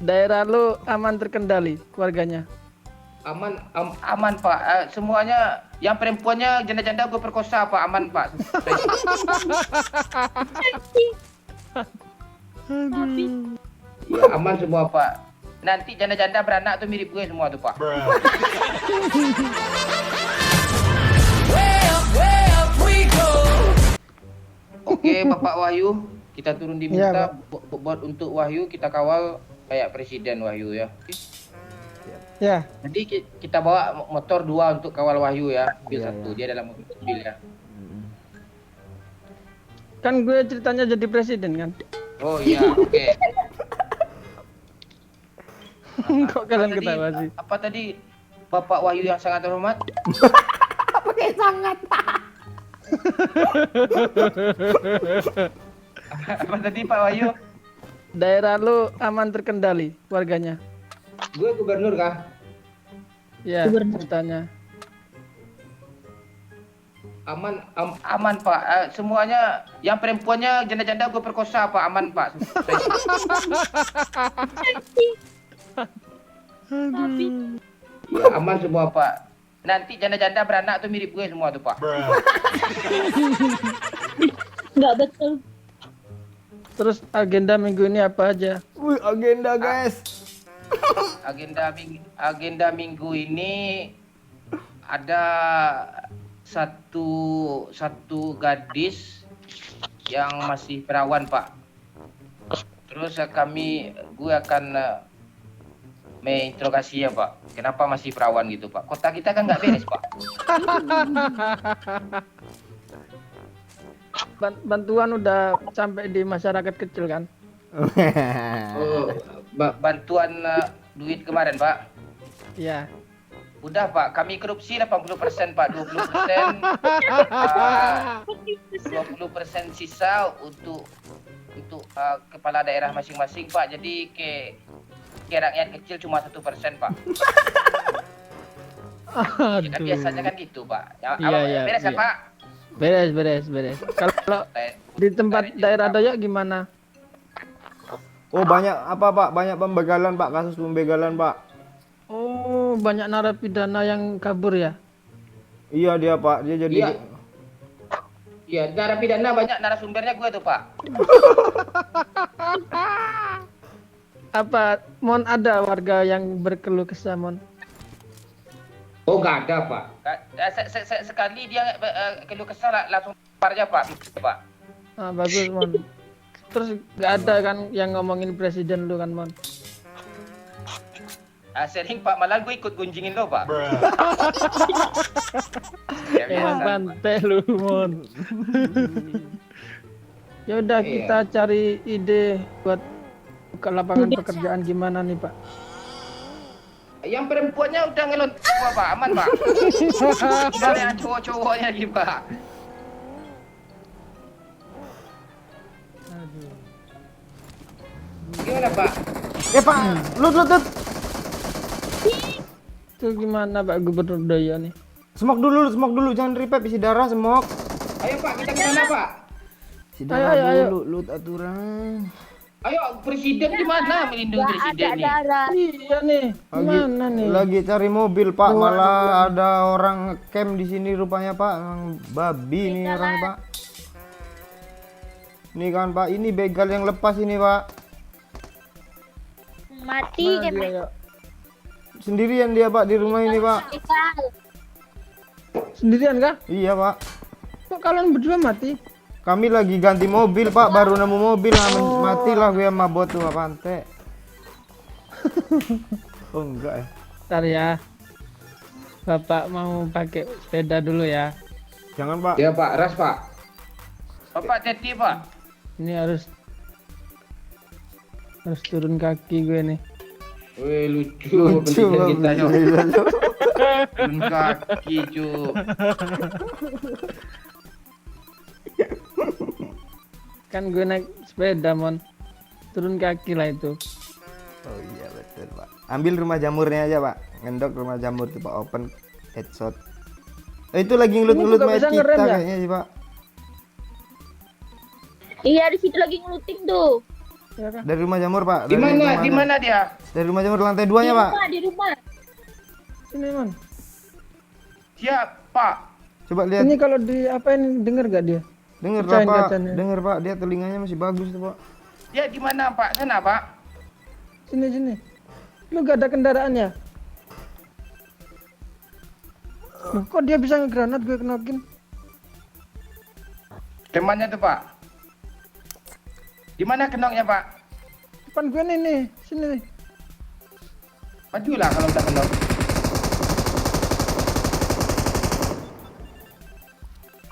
Daerah lu aman terkendali keluarganya. Aman Pak. Semuanya yang perempuannya janda-janda gue perkosa Pak. Aman Pak. Ya aman semua Pak. Nanti janda-janda beranak tuh mirip gue semua tuh Pak. Oke Bapak Wahyu, kita turun Iya, diminta Pak. buat untuk Wahyu kita kawal kayak presiden Wahyu ya. Oke? Ya, Jadi kita bawa motor 2 untuk kawal Wahyu ya, mobil Iya, 1 iya. dia dalam mobil ya. kan gue ceritanya jadi presiden kan. Oh iya, oke. Kok kalian ketawa sih? Apa tadi Bapak Wahyu yang sangat terhormat? Pakai sangat. Apa tadi Pak Wahyu? Daerah lu aman terkendali keluarganya. Gue gubernur kah? Ya, ceritanya. Aman Pak. Semuanya yang perempuannya janda-janda gue perkosa Pak. Aman Pak. Ya aman semua Pak. Nanti janda-janda beranak tuh mirip gue semua tuh Pak. Nggak betul. Terus agenda minggu ini apa aja? Wih, agenda guys. Agenda minggu ini ada satu gadis yang masih perawan Pak. Terus gue akan menginterogasi ya Pak. Kenapa masih perawan gitu Pak? Kota kita kan nggak beres Pak. Bantuan udah sampai di masyarakat kecil kan? Oh, bantuan duit kemarin Pak. Iya. Udah Pak, kami korupsi 80% Pak, 20% 20% sisa untuk kepala daerah masing-masing Pak. Jadi ke rakyat kecil cuma 1% Pak. Ya, kan biasanya kan gitu Pak. Ya, Iya, beres ya iya. Pak? Beres. Kalau di tempat daerah Doyok gimana? Oh, banyak apa Pak? Banyak pembegalan Pak, kasus pembegalan Pak. Oh, banyak narapidana yang kabur ya? Iya dia Pak, dia jadi Iya. Iya, narapidana banyak, narasumbernya gue tuh Pak. Apa Mon ada warga yang berkeluh kesah Mon? Oh nggak ada Pak. Sekali dia keluh kesal langsung par aja Pak. Pak. Ah, bagus Mon. Terus nggak ada kan yang ngomongin presiden lu kan Mon? Sering Pak, malah gue ikut gunjingin lo Pak. Ya, Emang biasa. pantai lu Mon. Ya udah Iya. kita cari ide buat buka lapangan pekerjaan gimana nih Pak? Yang perempuannya udah ngelon semua Pak, aman Pak. Tinggal yang cowok-cowoknya lagi Pak. Aduh. Gimana Pak? Pak, lut. Itu gimana Pak Gubernur Daya nih? Smoke dulu, jangan revive isi darah smoke. Ayo Pak, kita ke sana Pak. Isi darah Ayo. dulu, lut aturan. Ayo, presiden gimana melindungi presiden nih? Darah. Iya nih, gimana nih? Lagi cari mobil Pak, malah ada orang camp di sini rupanya Pak, orang babi nih orang Pak. Ini kan Pak, ini begal yang lepas ini Pak. Mati Mana kan. dia, ya? Sendirian dia Pak di rumah ini Pak. Sendirian kah? Iya Pak. Kok kalian berdua mati? Kami lagi ganti mobil Pak, baru nemu mobil, matilah gue sama bot tuh pantai. Oh enggak ya. Ntar ya. Bapak mau pakai sepeda dulu ya. Jangan Pak. Ya Pak, ras Pak. Bapak hati Pak. Ini harus turun kaki gue nih. Wih lucu pendidikan kita yuk. Turun kaki cu. Kan gue naik sepeda Mon. Turun kaki lah itu. Oh iya betul Pak. Ambil rumah jamurnya aja Pak. Ngendok rumah jamur tuh Pak, open headshot. Itu lagi ngelut-ngelut juga mayat bisa kita ngerem ya? kayaknya sih Pak. Iya di situ lagi ngeluting tuh. Ya kan? Dari rumah jamur, Pak. Di Dari mana? rumah Di jamur. mana dia? Dari rumah jamur lantai 2-nya, Pak. Di rumah. Sini man. Siap, Pak. Coba lihat. Ini kalau di apa ini denger gak dia? Dengar lah, Pecahin Pak. kacanya. Dengar, Pak. Dia telinganya masih bagus tuh, Pak. Dia di mana, Pak? Sana, Pak. Sini. Lu gak ada kendaraan ya? Loh, kok dia bisa ngegranat gue kenokin? Temannya tuh, Pak. Di mana kenoknya, Pak? Depan gue nih, sini nih. Majulah kalau udah kenok.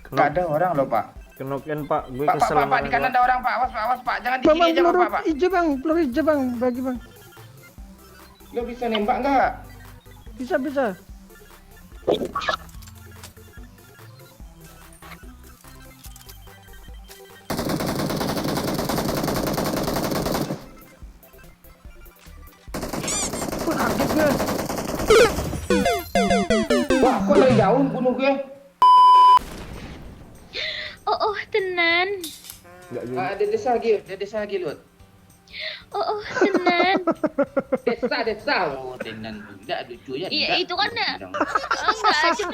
Gak ada orang loh, Pak. Kenokin, Pak. Gue Pak, kesel Pak, di kanan ada orang, Pak. Awas, Pak. Jangan di Bang, kiri aja, peluru Pak. hijau bang, peluru hijau bang, bagi bang. Lo bisa nembak nggak? Bisa. Wah, kaget gue. Wah, kok dari jauh bunuh gue? Oh, tenan. Enggak juga. Ada desa lagi, Lut. Oh, tenan. Desa. Oh, tenan. Enggak lucu ya. Iya, itu kan ya. Enggak, cuma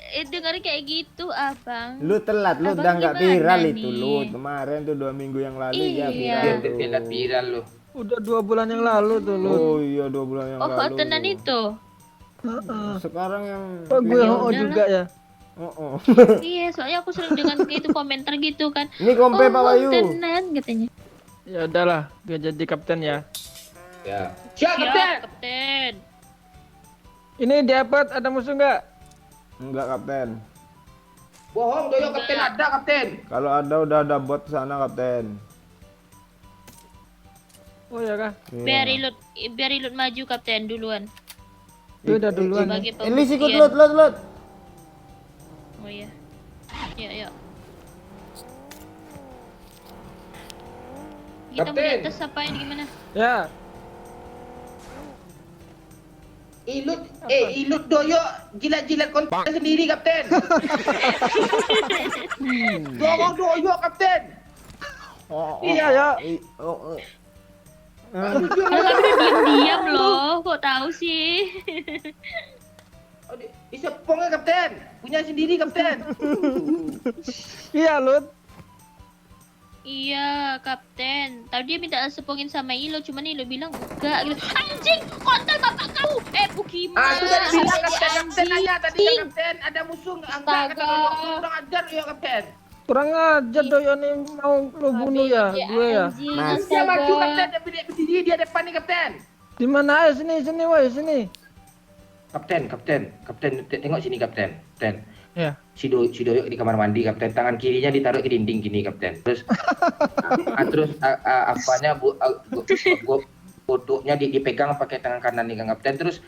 ini dengar kayak gitu, Abang. Lu telat, lu Abang udah nggak gimana viral nih? itu, lu. Kemarin tuh 2 minggu yang lalu ya Iya. viral. Dia viral lo. Udah 2 bulan yang lalu tuh lu. Oh iya, 2 bulan yang Oh, lalu. tenan tuh. itu. Sekarang yang Oh, gue Ya oh udahlah. juga ya. oh. Iya, soalnya aku sering dengar itu komentar gitu kan. Ini kompe Pak Oh, Wayu. tenan katanya. Ya udahlah, gue jadi kapten ya. Ya. Siap, Siap, Kapten. Kapten. Ini di apa? Ada musuh nggak? Enggak, Kapten. Bohong, Doyo Kapten ada, Kapten. Kalau ada udah ada bot sana, Kapten. Oh ya kah? Iya. Biar reload maju, Kapten duluan. Gue udah duluan. Sebagai Elis ikut pembuktian. lot. Oh iya. Ya. Kita mau di Kapten. atas apa ini gimana? Ya. Ilut Doyo jilat-jilat konten sendiri, Kapten. Bohong Doyo, Kapten. Iya ya. Jujur Kalau ya. Kapten diam-diam loh, kok tahu sih? Oh, disepongnya, Kapten. Punya sendiri, Kapten. Iya Lut. Iya, Kapten. Tadi dia minta sepongin sama Ilo, cuman Ilo bilang enggak gitu. Anjing, konten bapak kamu. Bukima. Sudah bilang, Kapten. Kapten Anjing. nanya tadi kan, Kapten. Ada musuh nggak? Enggak, kata Astaga. Doyo. Kurang ajar ya, Kapten. Kurang aja Doyo nih mau lu bunuh ya, gue ya. Anjing, Mas. Dia astaga. maju, Kapten. Dia berdiri dia depan nih, Kapten. Di mana aja sini woi sini. Kapten, tengok sini, Kapten. Kapten. Ya. Si Doyo di kamar mandi, Kapten. Tangan kirinya ditaruh ke dinding gini, Kapten. Terus apanya bodohnya dipegang pakai tangan kanan nih, Kang Kapten. Terus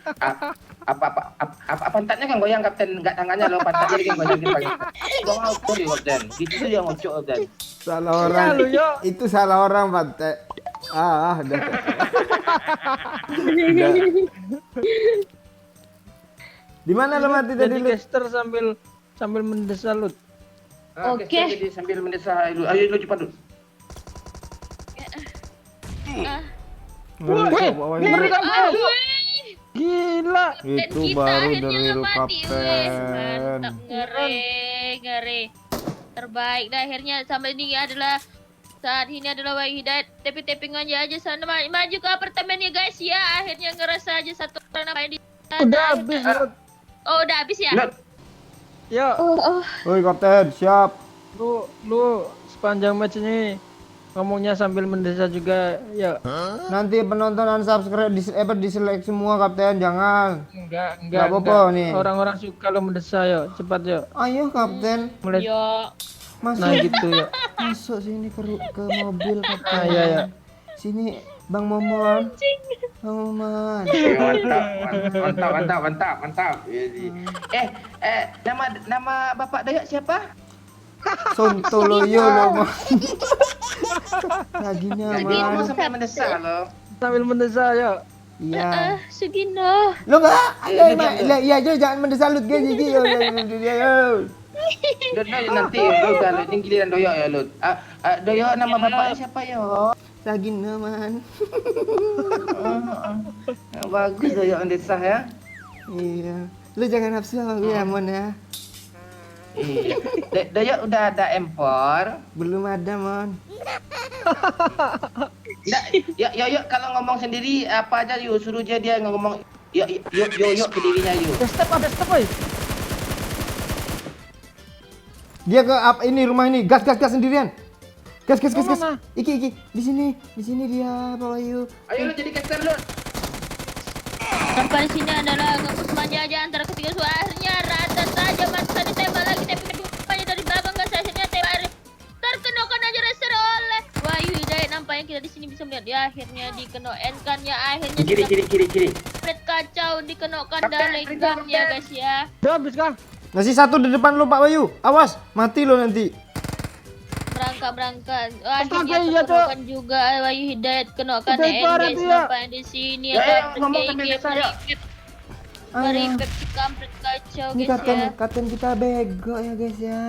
apa pantatnya kan goyang, Kapten. Enggak tangannya loh, pantatnya dia goyang pakai. Gua mau tuh, Kapten. Gitu dia ngocok, Kapten. Salah orang. lu, Yo. Itu salah orang, Pak. Udah. Di mana lo mati tadi, Jadi Lut? caster sambil mendesa Lut. Oke. Jadi sambil mendesah dulu. Ayo lu cepat dulu. Ah, Ngeri, Pak Wayu. wih. Gila. Dan Itu kita baru akhirnya dari nggak mati, weh. Kapten. Mantap, ngeri. Terbaik dah akhirnya sampai ini adalah saat ini adalah Wayu Hidayat tapping aja sana maju ke apartemen ya guys ya. Akhirnya ngerasa aja satu orang namanya di sana. Udah habis Lut. Oh, udah habis ya? Lut, Ya, Woi, Kapten, siap. lu sepanjang match ini ngomongnya sambil mendesa juga ya. Nanti penonton unsubscribe diselect semua, Kapten, jangan. Enggak Nggak apa-apa nih. Orang-orang suka lo mendesa yo, cepat yo. Ayo, Kapten. Mulai Yo. nah Masuk gitu ya. masuk sini ke mobil, Kapten. Ah, iya, iya. Sini, Bang Momon. Bang Momon. mantap. Nama Bapak Dayak siapa? Sontoloyo lo, Bang. Lagi Lagi ngomong nyaman. sampai mendesah loh. Sambil mendesa yo. Iya. Sugino. Lo enggak? Iya, Jo, jangan mendesalut gue gigi. Yo. Doyo nanti udah ini giliran Doyo ya, Lut. Doyo nama bapaknya siapa yo? Sagino man. Bagus Doyok Andesah ya. Iya. Lu jangan nafsu sama gue ya, Mon ya. Iya. Doyok udah ada M4. Belum ada, Mon. Nggak, yuk kalau ngomong sendiri apa aja yuk suruh dia ngomong yuk ke dirinya yuk. Ada step woy. Dia ke apa ini rumah ini? Gas sendirian. Gas. Mana? Iki. Di sini dia, Pak Wahyu. Ayo lu jadi caster lu. Sampai di sini adalah ngebus manja aja antara ketiga suara. Akhirnya rata saja masa ditembak lagi, tapi rupanya dari belakang gas akhirnya tembak terkenokan aja reser oleh Wahyu Hidayat. Nampaknya kita di sini bisa melihat dia akhirnya dikenokannya akhirnya Kiri. Red kacau dikenokan dari gamnya guys ya. Udah habis kan? Masih satu di depan lu, Pak Wahyu. Awas, mati lo nanti. Berangkat. Astaga, Akhirnya iya, Cok. terkenokan juga Wahyu Hidayat kenokan Udah ya parah guys. tuh, ya. Nampaknya di sini Ya, ada ngomong ke desa, ya. Mari si kampret kacau Ini guys ya. kapten kita bego ya, guys ya.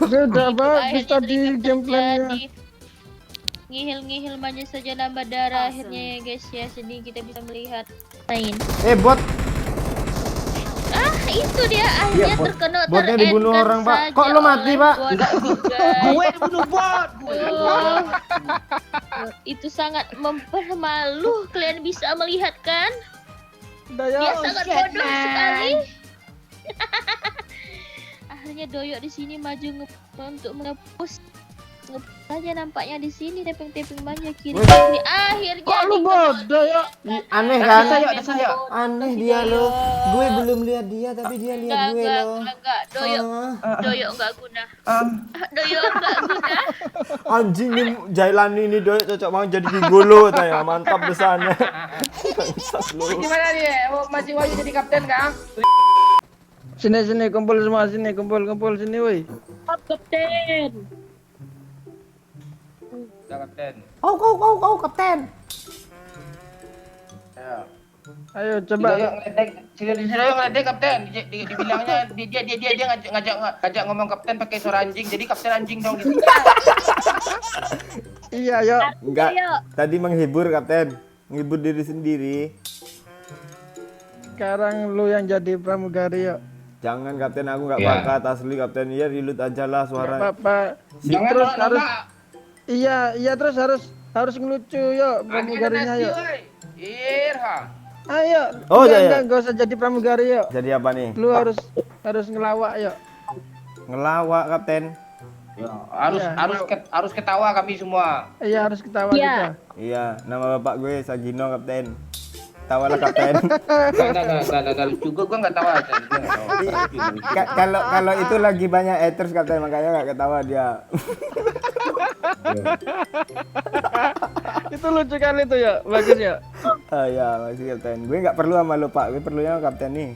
Sudah bagus Akhirnya tadi terikat gameplaynya. terjadi. Ngihil manja saja nambah darah akhirnya ya guys ya. Sedih kita bisa melihat main. Bot. Itu dia akhirnya Iya, terkena botnya dibunuh orang, Pak. Kok lo mati, Pak? Gue bunuh bot. Itu sangat mempermalu. Kalian bisa melihat kan? Udah ya. Dia sangat bodoh sekali. Akhirnya Doyok di sini maju untuk menepus saja nampaknya di sini tepeng manja kiri. Akhirnya Kok lu bodoh ya? Aneh kan? Ada saya. Aneh dia lo. Gue belum lihat dia tapi dia lihat gue lo. Enggak, Doyok enggak guna. Doyok enggak guna. Anjing nih Jailani ini Doyok cocok banget jadi gigolo tanya. Mantap besarnya. Bangsat lo. Gimana nih? Masih Wahyu jadi kapten kah? Sini kumpul semua sini, kumpul sini woi. Kapten. Udah kapten. Kau kapten. Ayo. Ayo Si coba. Doyok ngeledek kapten. Dibilangnya dia ngajak ngomong kapten pakai suara anjing. Jadi kapten anjing dong gitu. Iya, yuk. Enggak. Tadi menghibur kapten. Menghibur diri sendiri. Sekarang lu yang jadi pramugari yuk. Jangan kapten, aku nggak Ya. bakat asli kapten. Iya reload aja lah suara. Apa? Jangan Terus nolak, harus nolak. Iya terus harus ngelucu yuk pramugarinya yuk. Irha. Ayo. Oh, iya, iya. Enggak usah jadi pramugari yuk. Jadi apa nih? Lu harus ngelawak yuk. Ngelawak kapten. Ya, Iya, harus ketawa kami semua. Iya harus ketawa Iya. kita. Iya, nama bapak gue Sagino kapten. Tawalah kapten. Enggak lucu. Gue enggak tawa. Kalau itu lagi banyak haters kapten, makanya nggak ketawa dia. Itu lucu kali tuh ya, bagus ya. Ah ya, masih kapten. Gue nggak perlu sama lo pak, gue perlunya sama kapten nih.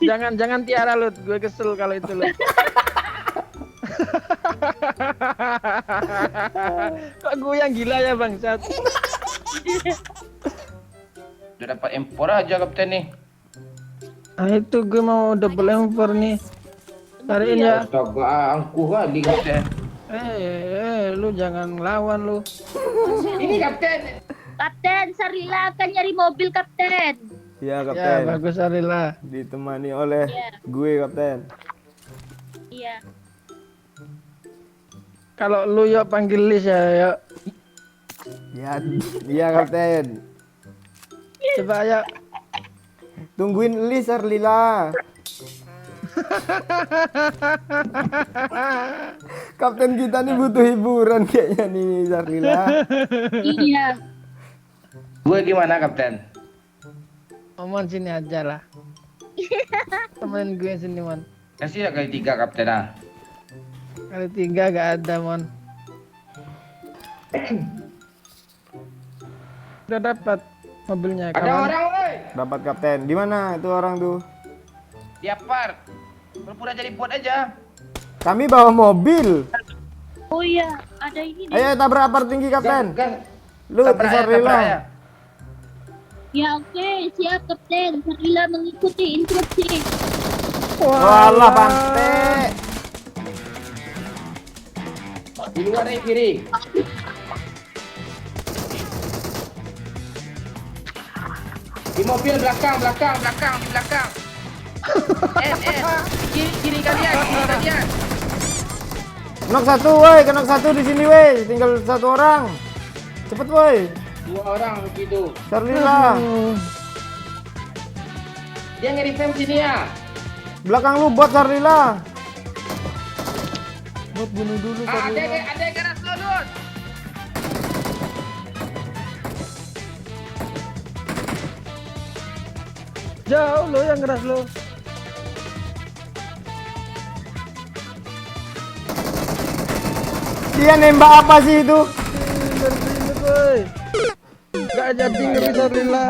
Jangan tiara Lut, gue kesel kalau itu Lut. Kok gue yang gila ya bangsat. Udah dapat M4 aja kapten nih. Nah itu gue mau double M4 nih. Cariin ya. Astaga, angkuh kali kapten. Lu jangan ngelawan lu. Ini kapten. Kapten, Sarila akan nyari mobil kapten. Iya Ya kapten. bagus Arila. Ditemani oleh Iya. gue kapten. Iya. Kalau lu yuk panggil Lis ya yuk. Ya, iya kapten. Coba yuk. Tungguin Lis Arlila. Kapten kita nih butuh hiburan kayaknya nih Arlila. Iya. Gue gimana kapten? Omon sini aja lah. Temenin gue sini Mon. Kasih ya kali 3 kapten ah. Kali 3 gak ada Mon. Udah dapat mobilnya Ada kawan. orang woi. Dapat kapten. Di mana itu orang tuh? Di apart. Pura-pura jadi bot aja. Kami bawa mobil. Oh iya, ada ini nih. Ayo tabrak apart tinggi kapten. Gas. Lu Tabrak ya, Arlila. tabrak ya. Ya oke, siap kapten. Sarila mengikuti instruksi. Walah pantai. Di luar nih kiri. Di mobil belakang, di belakang. Kiri kalian. Knock satu, woi, knock satu di sini, woi. Tinggal satu orang. Cepet, woi. 2 orang begitu. Charlie lah. Dia nge-revamp sini ya. Belakang lu bot Charlie lah. Bot bunuh dulu Ada Charlie lah. yang keras lo, Dut. Jauh lo yang keras lo. Dia nembak apa sih itu? Gak jadi nggak bisa lila.